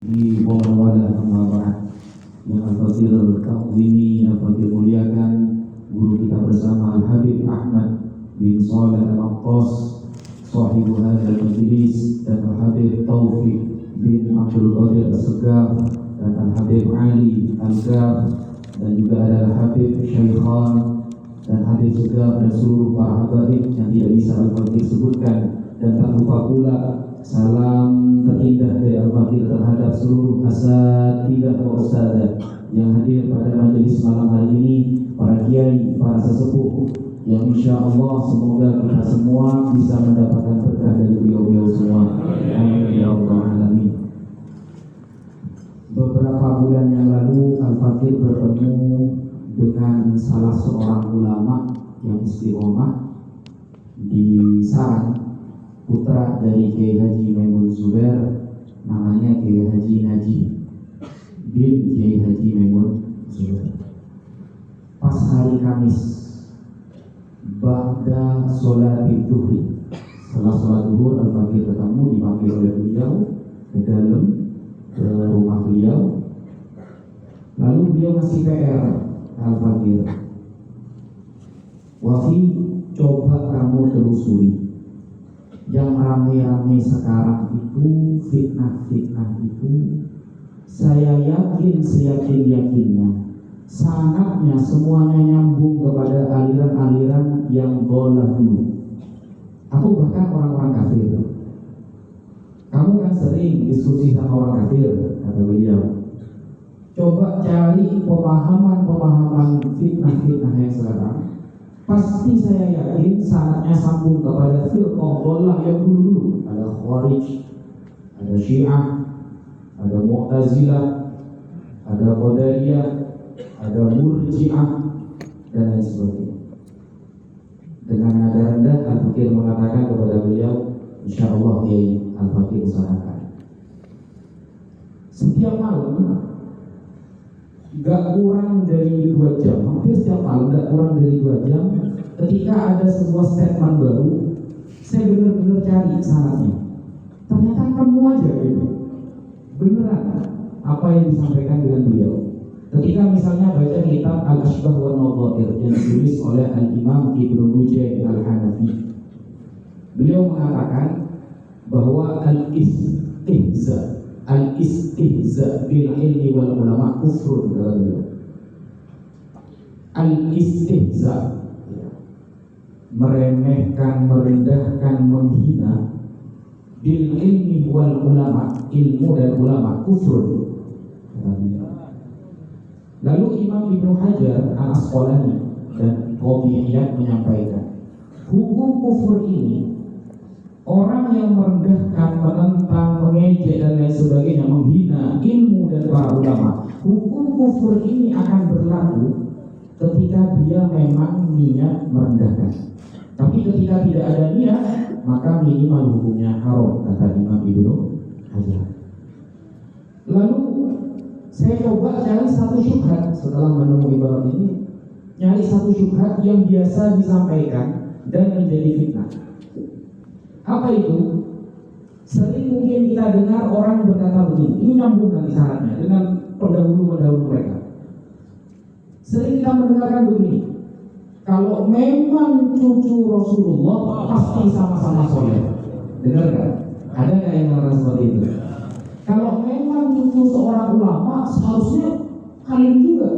di wala Ramadan yang Al-Fadhil Ta'zimi Al-Fadhil muliakan guru kita bersama Al-Habib Ahmad bin Shalih Al-Aqqas sahibu hadzal majlis, dan Al-Habib Taufik bin Abdul Qadir As-Segaf, dan Al-Habib Ali Al-Gaf, dan juga ada Al-Habib Syaikhan dan Habib Segaf, dan seluruh para habaib yang tidak bisa Al-Fadhil sebutkan. Dan tak lupa pula salam terindah dari Al-Fadhil terhadap seluruh asatidzah wa ustadzah yang hadir pada majelis malam hari ini, para kiai, para sesepuh, yang insya Allah semoga kita semua bisa mendapatkan berkah dari beliau-beliau semua. Amin ya rabbal alamin. Beberapa bulan yang lalu Al-Fadhil bertemu dengan salah seorang ulama yang istiqomah di Sarang, putra dari Kiai Haji Maimun Zubair, namanya Kiai Haji Najib bin Kiai Haji Maimun Zubair. Pas hari Kamis, ba'da sholat zuhri, setelah sholat zuhur, Al-Fadhil ketemu, dipanggil oleh beliau ke dalam, ke rumah beliau. Lalu beliau ngasih PR Al-Fadhil, Wafi, coba kamu telusuri yang rame-rame sekarang itu, fitnah-fitnah itu, saya yakin seyakin-yakinnya sangatnya semuanya nyambung kepada aliran-aliran yang bola dulu, atau bahkan orang-orang kafir. Kamu kan sering diskusi sama orang kafir, kata beliau. Coba cari pemahaman fitnah-fitnah yang sekarang, pasti saya yakin sangatnya sambung kepada firqah dhalah yang dulu-dulu. Ada Khawarij, ada Syiah, ada Mu'tazilah, ada Qadariyah, ada Murji'ah, dan lain sebagainya. Dengan nada rendah Al-Fadhil mengatakan kepada beliau, insyaallah Kiai, Al-Fadhil usahakan setiap malam gak kurang dari 2 jam, hampir setiap malam gak kurang dari 2 jam, ketika ada sebuah statement baru, saya benar-benar cari sanatnya. Ternyata kamu aja gitu, beneran apa yang disampaikan dengan beliau. Ketika misalnya baca kitab Al-Ashbah wa Nadhair yang ditulis oleh Al-Imam Ibnu Nujaym Al-Hanafi, beliau mengatakan bahwa al-istihza bil ilmi wal ulama kufrun, kata beliau. Al-istihza, meremehkan, merendahkan, menghina, bil ilmi wal ulama, ilmu dan ulama, kufrun, kata beliau. Lalu Imam Ibnu Hajar Al-Asqalani dan Qadhiyat menyampaikan, hukum kufur ini, orang yang merendahkan, menentang, mengejek dan lain sebagainya, menghina ilmu dan para ulama, hukum kufur ini akan berlaku ketika dia memang niat merendahkan. Tapi ketika tidak ada niat, maka minimal hukumnya haram, kata Imam Ibnu Hajar. Lalu saya coba cari satu syubhat setelah menemui ibarat ini, nyari satu syubhat yang biasa disampaikan dan menjadi fitnah. Apa itu? Sering mungkin kita dengar orang berkata begini, ini nyambung nanti syaratnya dengan pendahulu-pendahulu mereka. Sering kita mendengarkan begini, kalau memang cucu Rasulullah pasti sama-sama soleh. Dengar kan? Ada nggak yang mengatakan seperti itu? Kalau memang cucu seorang ulama, seharusnya kalian juga,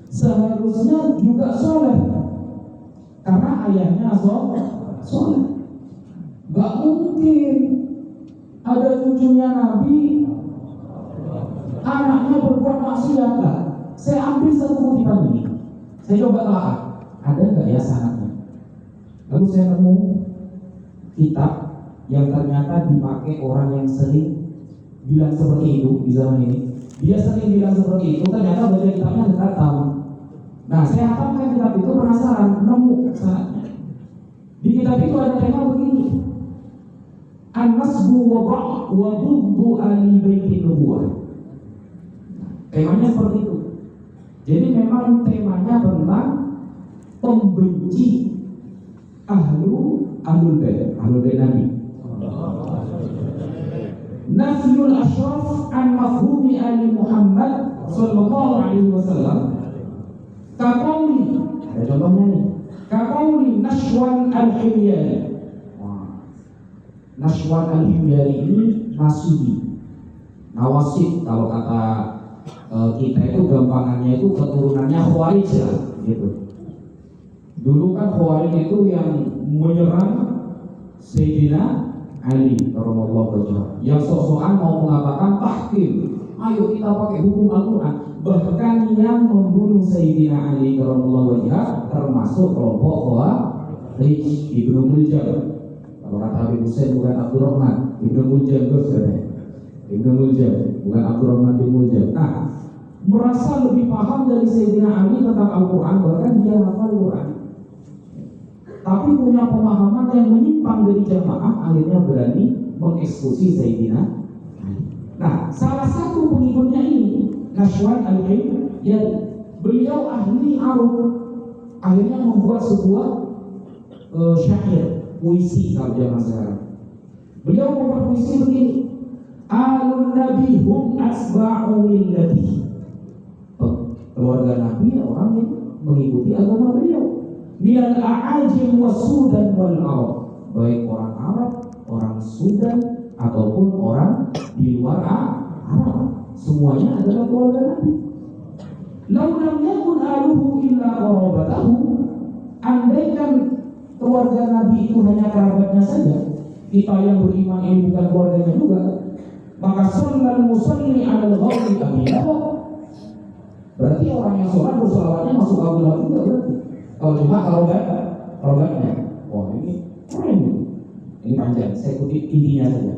seharusnya juga soleh, karena ayahnya soleh. Gak mungkin ada cucunya Nabi, anaknya berbuat maksiat. Lah, saya ambil satu kutipan ini, saya coba telah ada nggak ya sanadnya. Lalu saya nemu kitab yang ternyata dipakai orang yang sering bilang seperti itu di zaman ini. Dia sering bilang seperti itu, ternyata baca kitabnya nggak tahu. Nah, saya hafalkan kitab itu, penasaran, nemu sanadnya. Di kitab itu ada tema begini, An-Nasbu wa Bughdu ahli baiti nubuwah. Temanya seperti itu. Jadi memang temanya tentang pembenci ahlul bait Nabi. Nafyul ashraf an alaihi wasallam kaqauli, ada contohnya nih, kaqauli Nashwan al-Himyari. Nashwan al-Himyari ini nasibi, nawasib kalau kata kita itu gampangannya itu keturunannya Khawarij lah, gitu. Dulu kan Khawarij itu yang menyerang Sayyidina Ali radhiyallahu anhu, yang sok-sokan mau mengatakan tahkim, ayo kita pakai hukum Al-Quran. Bahkan yang membunuh Sayyidina Ali radhiyallahu anhu termasuk kelompok Khawarij, Ibnu Muljam. Kalau kata Habib Hussein bukan Abdurrahman, Ibnu Muljam Ibnu Muljam, bukan Abdurrahman bin Muljam. Nah, merasa lebih paham dari Sayyidina Ali tentang Al-Quran, bahkan dia hafal Quran, tapi punya pemahaman yang menyimpang dari jamaah, akhirnya berani mengeksekusi Sayyidina Ali. Nah, salah satu pengikutnya ini Nashwan al-Himyari, beliau ahli aruf, akhirnya membuat sebuah syair, puisi kalau zaman sekarang. Beliau membuat puisi begini: Alun Nabi hum asba'u millati. Keluarga Nabi orang yang mengikuti agama beliau. Minal a'ajim wa Sudan wal Arab, baik orang Arab, orang Sudan ataupun orang di luar Arab, semuanya adalah keluarga Nabi. Lau lam yakun aluhu illa qarabatahu, andaikan keluarga Nabi itu hanya kerabatnya saja, kita yang beriman ini bukan keluarganya juga, maka sallal musalli 'alal ghawri aminah. Berarti orang yang sholat bersolawatnya masuk Abu Lahab juga berarti. Kalau cuma rogatnya, wah ini keren ini panjang, saya kutip intinya saja.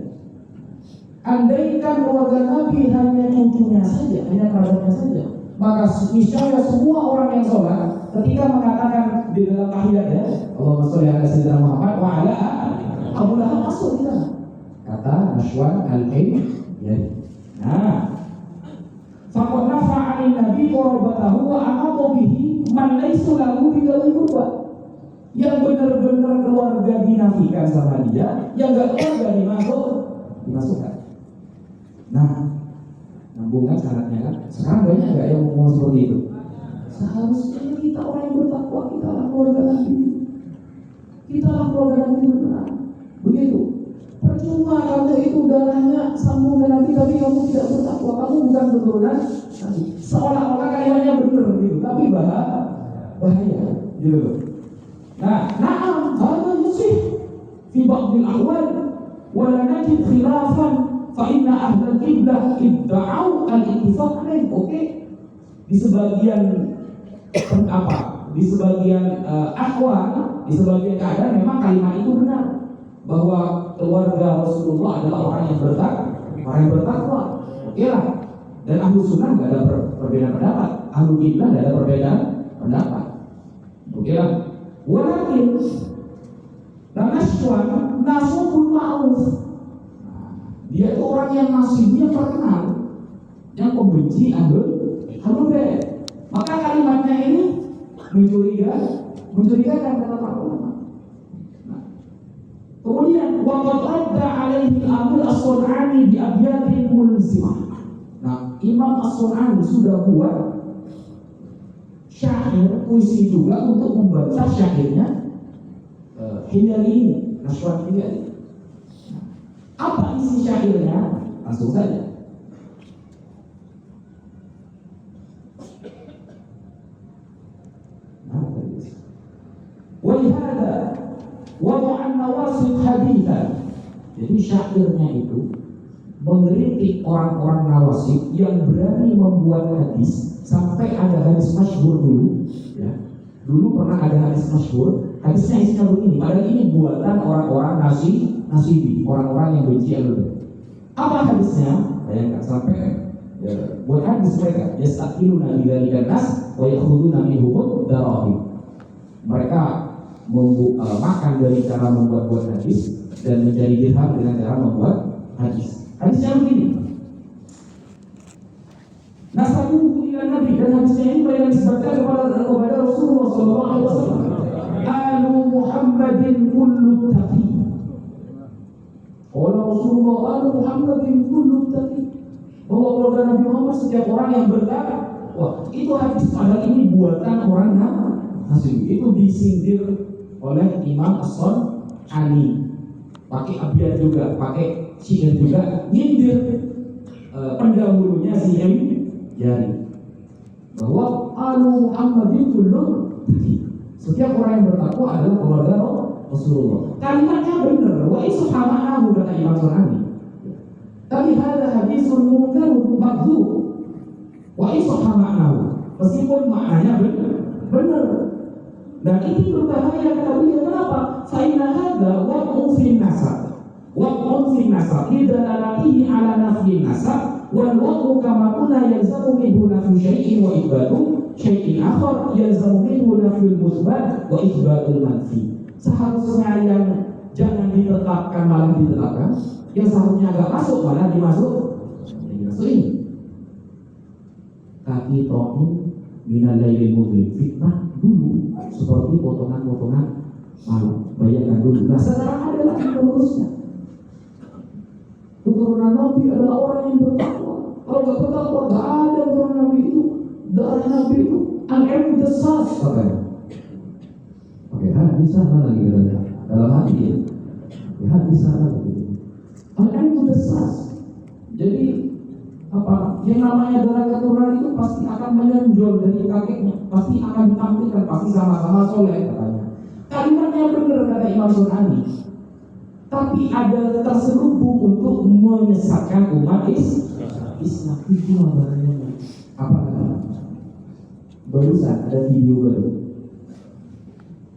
Andaikan keluarga Nabi hanya cucunya saja, hanya kerabatnya saja, maka misalnya semua orang yang sholat ketika mengatakan di dalam tahiyat ya, Allahumma sholli ala sayyidina Muhammad wa ala Abu Lahab masuk di sana. Kata Nashwan al-Himyari. Nah, faqad nafa'ani Nabi qarabatahu wa aqata bihi man laysa lahu bidawi qurba. Yang benar-benar keluarga dinafikan sama dia, yang enggak keluarga dimasukkan. Nah, nambungkan syaratnya kan. Sekarang banyak enggak yang ngomong seperti itu? Seharusnya kita orang yang bertakwa, kita lah keluarga Nabi. Kita lah keluarga Nabi benar. Begitu. Percuma kamu itu darahnya sambung dengan Nabi, tapi kamu tidak bertakwa, kamu bukan keturunan Nabi. Seolah-olah kalimatnya benar gitu, tapi bahaya gitu. Nah, na'am, hadza yusih fi ba'dil ahwal wa la najid khilafan fa inna ahlal qiblah idda'u al-ittifaq alaih. Oke. Di sebagian ahwal, di sebagian keadaan memang kalimat itu benar, bahwa keluarga Rasulullah adalah orang yang bertakwa. Oke lah. Dan ahlu sunnah nggak ada perbedaan pendapat, ahlu qiblah nggak ada perbedaan pendapat. Oke lah. Walakin Nashwan nasubul ma'ruf, dia itu orang yang nasibnya terkenal, yang pembenci ahlu bait. Maka kalimatnya ini mencurigakan kata para ulama. Kemudian waqad radda alaihi al-Amir as-Sun'ani bi abyatin mulzimah. Nah, Imam as-Sun'ani sudah buat syair puisi juga untuk membantah syairnya Himyari ini, Nashwan Himyari. Apa isi syairnya? Langsung saja. Walihada wada'an nawasib hadithan. Jadi syairnya itu mengkritik orang-orang nawasib yang berani membuat hadis, sampai ada hadis masyhur dulu ya. Dulu pernah ada hadis masyhur, hadisnya isinya begini, padahal ini buatan orang-orang nasibi, orang-orang yang benci Ahlul. Apa hadisnya? Bayangkan sampai buat hadis mereka, yastakiluna bidzalika nas wa yakhuduna minhum darahim. Mereka makan dari cara membuat hadis dan menjadi dirham dengan cara membuat hadis. Hadisnya begini. Nasabuhu ila Nabi, dan hadisnya ini mereka disebutkan kepada Rasulullah sallallahu alaihi wasallam. Alu Muhammadin kullu taqi. Oleh Rasulullah, alu Muhammadin kullu taqi. Bahwa keluarga Nabi Muhammad setiap orang yang Wah, itu hadis padahal ini buatan orang Nasib. Itu disindir oleh Imam As-Sun'ani. Pakai abiyat juga, pakai syair juga, nyindir pendahulunya si Jari bahwa alu Muhammadin kullun setiap orang yang bertakwa adalah keluarga Rasulullah. Kalimatnya benar, wa ishama'ahu kata Imam Sunani. Tapi ada hadisun munkarun makdzub. Wa ishama'ahu meskipun maknanya benar. Dan ini berbahaya kata beliau. Kenapa? Fa inna hadza waq'un fin nasab. Waq'un fin nasab lidalalatihi ala nafyi nasab wal waq'u kama qulna yalzamu minhu nafyu syai'in wa ithbatu syai'in akhar yalzamu minhu nafyul musbat wa ithbatul manfi. Seharusnya yang jangan ditetapkan malah ditetapkan, yang seharusnya agak masuk malah dimasukin. Kaki to'in minal lailil mudlim, fitnah dulu seperti potongan-potongan malam. Bayangkan dulu. Nah sekarang ada lagi penerusnya. Keturunan Nabi adalah orang yang bertakwa. Kalau nggak bertakwa, nggak ada keturunan Nabi itu. Darah Nabi itu al-ilmu dasas katanya. Oke, hadis salah lagi katanya. Dalam hati ya. Hadis salah lagi. Al-ilmu dasas. Jadi apa? Yang namanya darah keturunan itu pasti akan menonjol dari kakeknya, pasti akan ditampilkan, pasti sama-sama soleh katanya. Kalimatnya benar kata Imam Sunani. Tapi ada terselubung untuk menyesatkan umat Islam. Itu bahayanya. Apa katanya? Barusan ada video baru.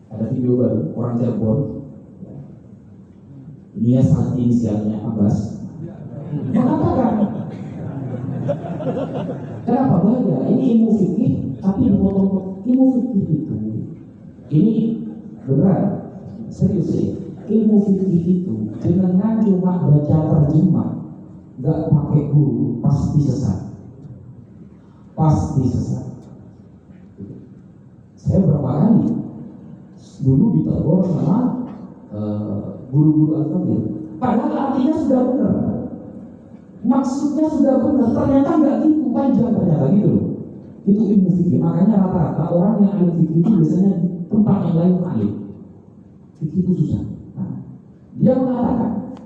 Ada video baru orang Cirebon. Dia saat inisialnya Abbas mengatakan, kenapa bahaya? Ini ilmu fikih, tapi dipotong. Ilmu fikih itu, ini benar, serius sih. Ilmu fikih itu dengan cuma baca terjemah, nggak pakai guru, pasti sesat. Pasti sesat. Saya berapa kali dulu ditegur sama guru-guru al-fikih, padahal artinya sudah benar. Maksudnya sudah benar, ternyata nggak gitu, panjang ternyata gitu loh. Itu ilmu fikih. Makanya rata-rata orang yang ahli fikih itu biasanya di tempat yang lain ahli. Fikih itu susah. Nah, dia mengatakan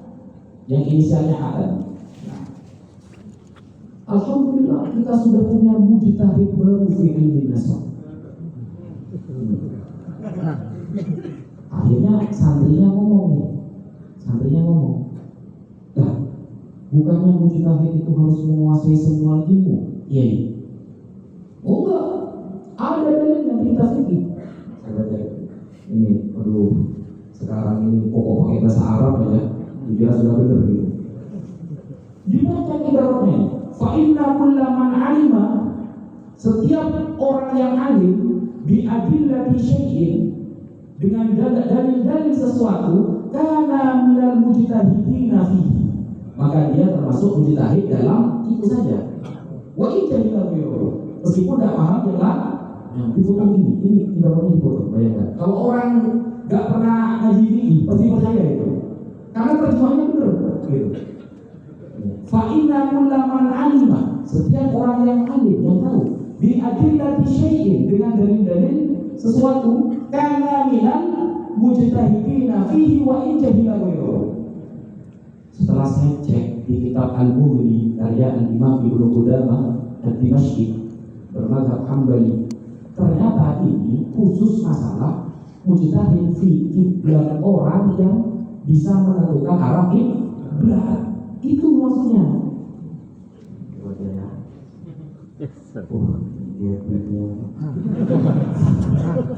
yang inisialnya ada. Nah, alhamdulillah kita sudah punya mujtahid baru fi ilmi nasab. Akhirnya santrinya ngomong. Nah, bukannya mujtahid itu harus menguasai semua ilmu? Iya. Oh enggak, ada dalilnya di kitab fikih. Saya baca ini, aduh, sekarang ini pokok pakai bahasa Arab aja, dikira sudah benar gitu. Dibaca ibaratnya, fa inna kulla man alima, setiap orang yang alim bi adillati syai'in, dengan dalil-dalil sesuatu, kana minal mujtahidina fihi, maka dia termasuk mujtahid dalam itu saja. Wa in jahila ghairuhu, meskipun tidak paham yang dipotong ini ibaratnya dipotong. Bayangkan kalau orang nggak pernah ngaji fikih pasti percaya itu, karena terjemahannya benar gitu. Fa inna kulla man alima, setiap orang yang alim yang tahu bi adillati syai'in, dengan dalil-dalil sesuatu, kana minal mujtahidina fihi wa in jahila ghairuhu. Setelah saya cek di kitab Al-Mughni karya Imam Ibnu Qudamah Ad-Dimashqi bermadzhab Hambali, ternyata ini khusus masalah mujtahid fi qiblat, orang yang bisa menentukan arah kiblat. Itu maksudnya.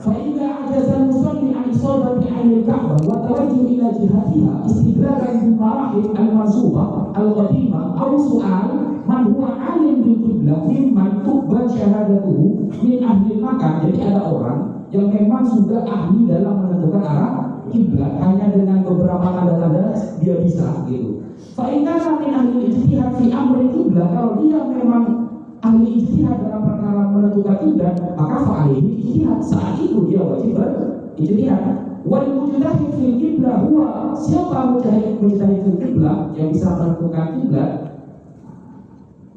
Fa'idha ajazal musalli an isabati ainil Ka'bah wa tawajjuh ila jihatiha istidlalan bi marahil al-mansubah al-qadimah aw su'al man huwa alim bil qiblah mimman tuqbal syahadatuhu min ahli Makkah. Jadi ada orang yang memang sudah ahli dalam menentukan arah kiblat, hanya dengan beberapa tanda-tanda dia bisa gitu. Fa'idha min ahli ijtihad fi amri qiblah, kalau dia memang ahli ijtihad dalam perkara menentukan kiblat, maka fa'alihi ijtihad, saat itu dia wajib berijtihad. Wal mujtahid fil qiblah huwa, siapa mujtahid fil qiblah yang bisa menentukan kiblat?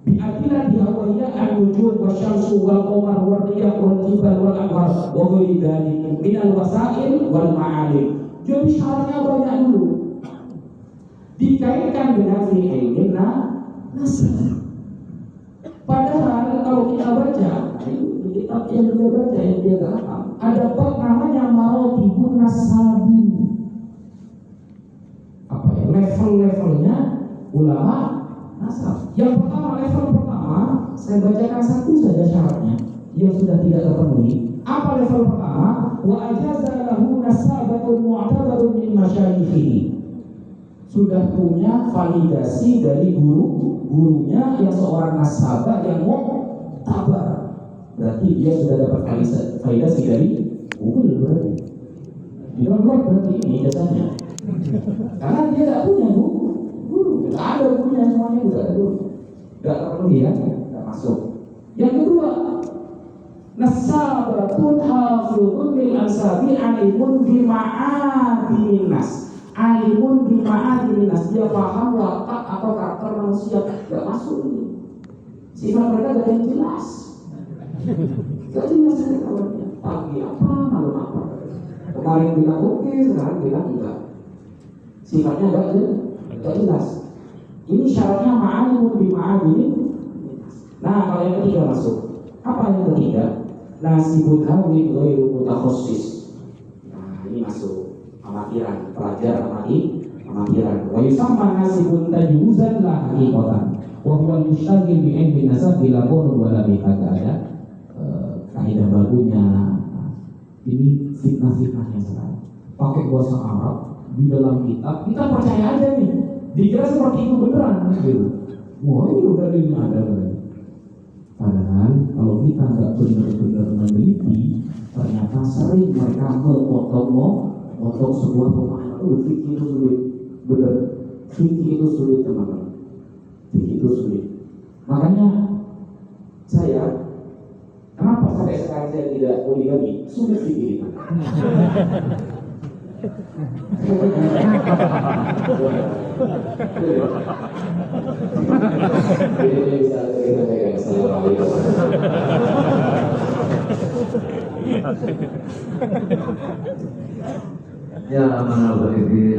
bi'adillah dihawaiya an-nujum wa syamsu wal qamar wal riyah wal jibal wal anhar wa ghairi dzalik minal wasail wal ma'alim. Jadi syaratnya banyak dulu. Dikaitkan dengan fi'il nasab. Padahal kalau kita baca kitab yang dia baca, yang dia paham, ada bab namanya maratibun nasabin. Apa ya? Level-levelnya ulama nasab. Yang pertama, level pertama, saya bacakan satu saja syaratnya yang sudah tidak terpenuhi. Apa level pertama? Wa ajaza lahu nasabatun mu'tabarun min masyayikhihi. Sudah punya validasi dari gurunya yang seorang nasabah yang mu'tabar. Berarti dia sudah dapat validasi dari guru berarti. Dia berarti ini jasanya. Karena dia tidak punya guru. Tidak ada gurunya, semuanya tidak ada guru. Tidak terpenuhi ya, tidak masuk. Yang kedua, nasabatun hafidhun lil ansabi alimun bima'adinin nas. Alimun bima'adinin nas, dia paham watak atau karakter manusia. Tidak masuk ini. Sifat mereka tidak yang jelas. Tidak jelas kawannya. Pagi apa, malam apa. Kemarin bilang oke, sekarang bilang enggak. Sifatnya tidak jelas. Ini syaratnya ma'alimun bima'adinin. Nah, kalau yang ketiga masuk. Apa yang ketiga? Nasibun hawin ghairu mutakhassis. Nah, ini masuk. Amatiran, pelajar amatiran. Wa yusamma nasibun tajuzan la haqiqatan. Wa huwa al-mushtagil bi ilmi nasab bila qulun wa la bihada. Ada kaidah bagunya. Ini fitnah-fitnahnya sekarang. Pakai bahasa Arab di dalam kitab, kita percaya aja nih. Dikira seperti itu beneran gitu. Wah, ini udah ada. Padahal kalau kita nggak benar-benar meneliti, ternyata sering mereka memotong sebuah pemahaman. Fikih itu sulit, benar. Fikih itu sulit teman-teman. Fikih itu sulit. Makanya saya, kenapa sampai sekarang saya tidak poligami? Sulit fikih itu. Ya, mana beri